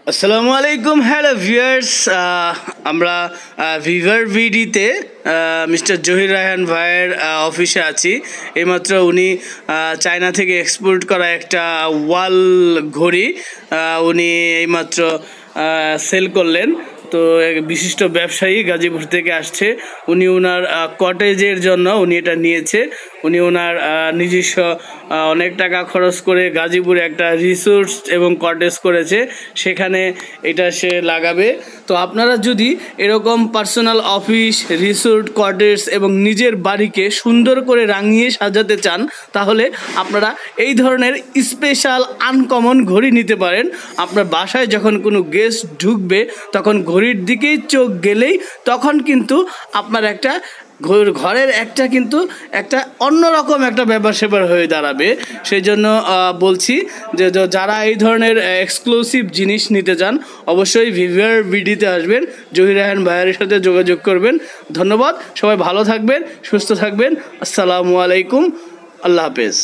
আসসালামু আলাইকুম, hello viewers. আমরা ভিভার ভিডিতে মিস্টার জহির রায়হান ভাইয়ের অফিসে আছি। এইমাত্র উনি চায়না থেকে এক্সপোর্ট করা একটা ওয়াল ঘড়ি উনি এইমাত্র সেল করলেন। তো এক বিশিষ্ট ব্যবসায়ী গাজীপুর থেকে আসছে। উনি ওনার কটেজের জন্য উনি এটা নিয়েছে। উনি ওনার নিজস্ব অনেক টাকা খরচ করে গাজীপুরে একটা রিসোর্ট এবং কটেজ করেছে, সেখানে এটা সে লাগাবে। তো আপনারা যদি এরকম পার্সোনাল অফিস, রিসোর্ট, কটেজ এবং নিজের বাড়িকে সুন্দর করে রাঙিয়ে সাজাতে চান, তাহলে আপনারা এই ধরনের স্পেশাল আনকমন ঘড়ি নিতে পারেন। আপনার বাসায় যখন কোনো গেস্ট ঢুকবে তখন ঘড়ির দিকেই চোখ গেলেই তখন কিন্তু আপনার একটা ঘরের একটা অন্যরকম একটা ব্যাপার স্যাপার হয়ে দাঁড়াবে। সেই জন্য বলছি যে যারা এই ধরনের এক্সক্লুসিভ জিনিস নিতে চান অবশ্যই ভিভার ভিডিতে আসবেন, জহির রায়হান ভাইয়ের সাথে যোগাযোগ করবেন। ধন্যবাদ, সবাই ভালো থাকবেন, সুস্থ থাকবেন। আসসালামু আলাইকুম, আল্লাহ হাফেজ।